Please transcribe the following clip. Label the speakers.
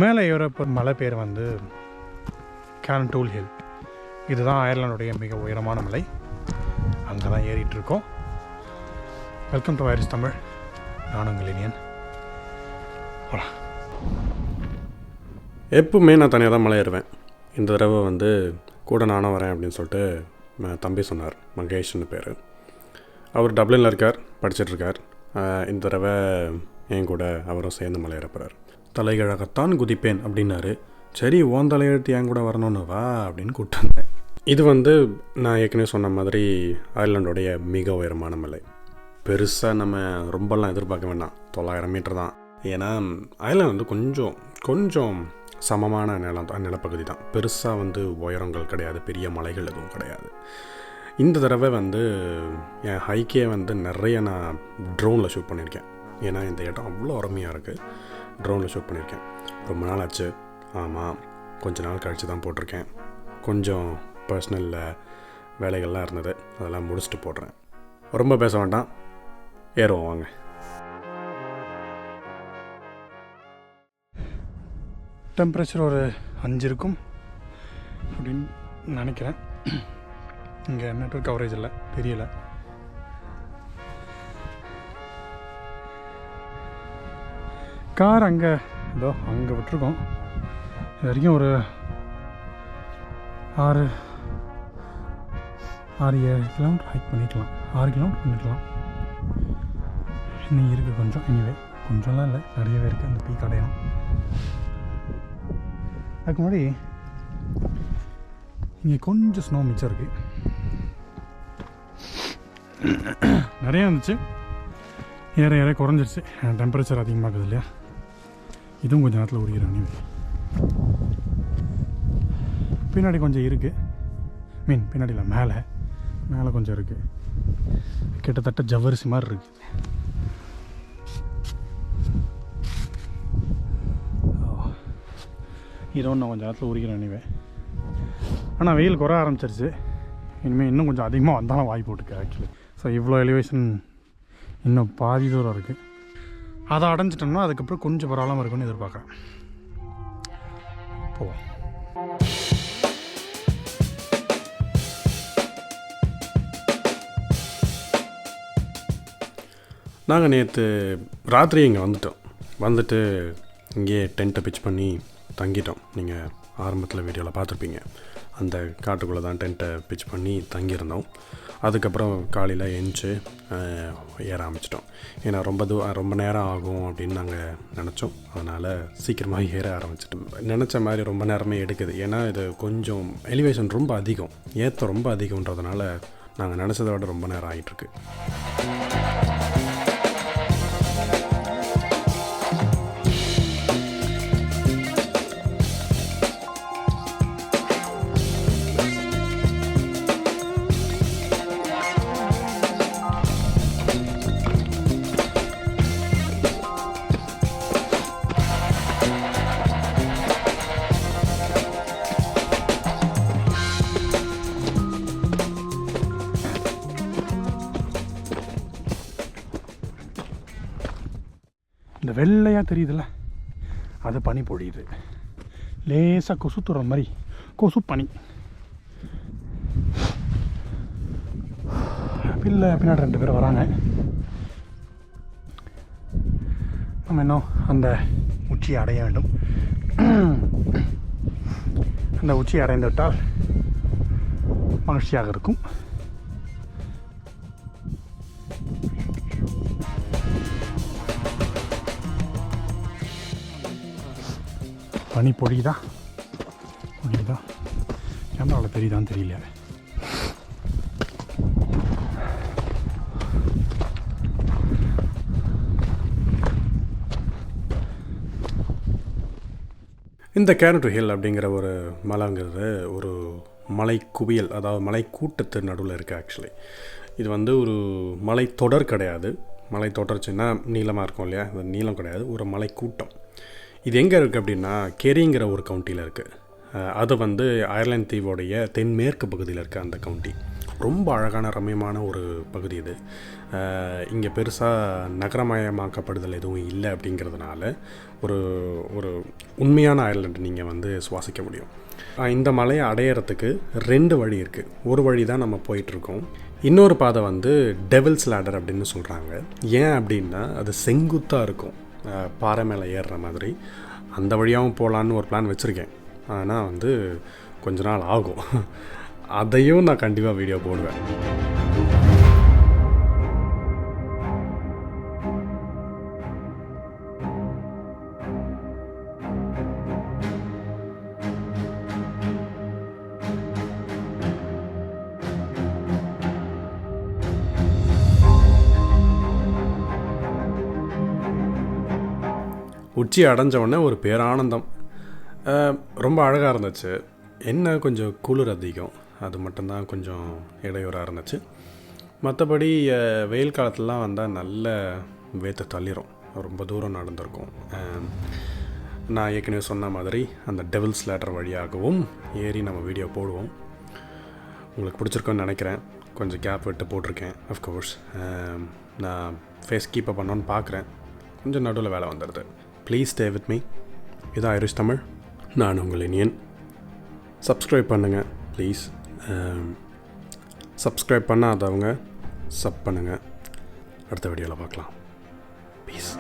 Speaker 1: மேலே ஏற மலை பேர் வந்து Carrauntoohil. இதுதான் அயர்லாண்டுடைய மிக உயரமான மலை. அங்கே தான் ஏறிட்டுருக்கோம். Welcome to virus Tamil. நான் உங்கள் இனியன். போகலாம்.
Speaker 2: எப்பவுமே நான் தனியாக தான் மலை ஏறுவேன். இந்த தடவை வந்து கூட நானும் வரேன் அப்படின்னு சொல்லிட்டு தம்பி சொன்னார். மகேஷ்னு பேர். அவர் டப்ளினில் இருக்கார், படிச்சிட்ருக்கார். இந்த தடவை என் கூட அவரும் சேர்ந்து மலை ஏறப்படுறார். தலைகழகத்தான் குதிப்பேன் அப்படின்னாரு. சரி, ஓன் தலையெழுத்து என் கூட வரணும்னு வா அப்படின்னு கூப்பிட்டு வந்தேன். இது வந்து நான் ஏற்கனவே சொன்ன மாதிரி அயர்லாண்டோடைய மிக உயரமான மலை. பெருசாக நம்ம ரொம்பலாம் எதிர்பார்க்க வேண்டாம், 900 மீட்டர் தான். ஏன்னா அயர்லாந்து வந்து கொஞ்சம் சமமான நிலப்பகுதி தான். பெருசாக வந்து உயரங்கள் கிடையாது, பெரிய மலைகள் எதுவும் கிடையாது. இந்த தடவை வந்து என் ஹைக்கே வந்து நிறைய நான் ட்ரோனில் ஷூட் பண்ணியிருக்கேன். ஏன்னா இந்த இடம் அவ்வளோ அருமையாக இருக்குது. ட்ரோனில் ஷூட் பண்ணியிருக்கேன். ரொம்ப நாள் ஆச்சு. ஆமாம், கொஞ்ச நாள் கழித்து தான் போட்டிருக்கேன். கொஞ்சம் பர்சனலில் வேலைகள்லாம் இருந்தது, அதெல்லாம் முடிச்சுட்டு போடுறேன். ரொம்ப பேச வேண்டாம், ஏறுவோம் வாங்க.
Speaker 1: டெம்பரேச்சர் ஒரு 5 இருக்கும் அப்படின்னு நினைக்கிறேன். இங்கே நெட்வொர்க் கவரேஜ் இல்லை, தெரியல. கார் அங்கே அங்கே விட்டுருக்கோம். இது வரைக்கும் ஒரு 6-7 கிலோமீட்டர் ஹைக் பண்ணிக்கலாம். 6 கிலோமீட்டர் பண்ணிக்கலாம். இன்னும் இருக்குது கொஞ்சம். எனிவே கொஞ்சம்லாம் இல்லை, நிறையவே இருக்குது அந்த பீக் அடையணும். அதுக்கு முன்னாடி இங்கே கொஞ்சம் ஸ்னோ மிச்சம் இருக்குது. நிறையா இருந்துச்சு, ஏற குறைஞ்சிருச்சு. டெம்பரேச்சர் அதிகமாகுது இல்லையா, இதுவும் கொஞ்சம் நேரத்தில் உருகிறோம். நீ பின்னாடி கொஞ்சம் இருக்குது, பின்னாடி இல்லை, மேலே கொஞ்சம் இருக்குது. கிட்டத்தட்ட ஜவ்வரிசி மாதிரி இருக்குது. இதுவும் நான் கொஞ்சம் நேரத்தில் உரிக்கிறேன். நீவே ஆனால் வெயில் குறை ஆரம்பிச்சிருச்சு. இனிமேல் இன்னும் கொஞ்சம் அதிகமாக வந்தாலும் வாய் போட்டுருக்கு ஆக்சுவலி. ஸோ இவ்வளோ எலிவேஷன் இன்னும் பாதி தூரம் இருக்குது. அதை அடைஞ்சிட்டோம்னா அதுக்கப்புறம் கொஞ்சம் பரவாயில்லாமல் இருக்குன்னு எதிர்பார்க்குறேன். போவோம்.
Speaker 2: நாங்கள் நேற்று ராத்திரி இங்கே வந்துட்டு இங்கேயே டென்ட்டை பிச் பண்ணி தங்கிட்டோம். நீங்கள் ஆரம்பத்தில் வீடியோவில் பார்த்துருப்பீங்க. அந்த காட்டுக்குள்ளே தான் டென்ட்டை பிச் பண்ணி தங்கியிருந்தோம். அதுக்கப்புறம் காலையில் எழுந்துச்சு ஏற ஆரம்பிச்சிட்டோம். ஏன்னா ரொம்ப நேரம் ஆகும் அப்படின்னு நாங்கள் நினச்சோம். அதனால் சீக்கிரமாக ஏற ஆரம்பிச்சிட்டோம். நினச்ச மாதிரி ரொம்ப நேரமே எடுக்குது. ஏன்னா இது கொஞ்சம் எலிவேஷன் ரொம்ப அதிகம், ஏற்ற ரொம்ப அதிகம்ன்றதுனால நாங்கள் நினச்சதை விட ரொம்ப நேரம் ஆகிட்டுருக்கு.
Speaker 1: இந்த வெள்ளையாக தெரியுதுல்ல, அது பனி பொழியுது. லேசாக கொசு துற மாதிரி கொசு பனி. பின்னாடி 2 பேர் வராங்க. நம்ம இன்னும் அந்த உச்சியை அடைய வேண்டும். அந்த உச்சியை அடைந்து விட்டால் மகிழ்ச்சியாக இருக்கும். பனி பொழியுதா கேமராவில் தெரியுதான்னு தெரியல.
Speaker 2: இந்த Carrauntoohil அப்படிங்கிற ஒரு மலைங்கிறது ஒரு மலை குவியல், அதாவது மலை கூட்டத்து நடுவில் இருக்குது. ஆக்சுவலி இது வந்து ஒரு மலை தொடர் கிடையாது. மலை தொடர்ச்சின்னா நீளமாக இருக்கும் இல்லையா, அது நீளம் கிடையாது, ஒரு மலை கூட்டம். இது எங்கே இருக்குது அப்படின்னா கெரிங்கிற ஒரு கவுண்டியில் இருக்குது. அது வந்து அயர்லாந்து தீவோடைய தென்மேற்கு பகுதியில் இருக்குது அந்த கவுண்டி. ரொம்ப அழகான ரம்மியமான ஒரு பகுதி இது. இங்கே பெருசாக நகரமயமாக்கப்படுதல் எதுவும் இல்லை அப்படிங்கிறதுனால ஒரு ஒரு உண்மையான அயர்லாண்டு நீங்கள் வந்து சுவாசிக்க முடியும். இந்த மலையை அடையிறதுக்கு 2 வழி இருக்குது. ஒரு வழி தான் நம்ம போயிட்டுருக்கோம். இன்னொரு பாதை வந்து டெவில்ஸ் லேடர் அப்படின்னு சொல்கிறாங்க. ஏன் அப்படின்னா அது செங்குத்தாக இருக்கும், பாறை மேலே ஏறுற மாதிரி. அந்த வழியாகவும் போகலான்னு ஒரு பிளான் வச்சுருக்கேன். ஆனால் வந்து கொஞ்ச நாள் ஆகும். அதையும் நான் கண்டிப்பாக வீடியோ போடுவேன். உச்சி அடைஞ்சவுடனே ஒரு பேரானந்தம். ரொம்ப அழகாக இருந்துச்சு. என்ன கொஞ்சம் குளிர் அதிகம், அது மட்டும்தான் கொஞ்சம் இடையூறாக இருந்துச்சு. மற்றபடி வெயில் காலத்துலலாம் வந்தால் நல்ல வேத்து தள்ளிரும். ரொம்ப தூரம் நடந்திருக்கும். நான் ஏற்கனவே சொன்ன மாதிரி அந்த டெவில்ஸ் லேடர் வழியாகவும் ஏறி நம்ம வீடியோ போடுவோம். உங்களுக்கு பிடிச்சிருக்கோன்னு நினைக்கிறேன். கொஞ்சம் கேப் விட்டு போட்டிருக்கேன். அஃப்கோர்ஸ் நான் ஃபேஸ் கீப்பப் பண்ணோன்னு பார்க்குறேன். கொஞ்சம் நடுவில் வேலை வந்துடுது. Please stay with me. இது ஐரிஷ் தமிழ். நான் உங்கள் இனியன். சப்ஸ்கிரைப் பண்ணுங்கள் ப்ளீஸ். சப்ஸ்கிரைப் பண்ணாதவங்க சப் பண்ணுங்கள். அடுத்த வீடியோவில் பார்க்கலாம். பீஸ்.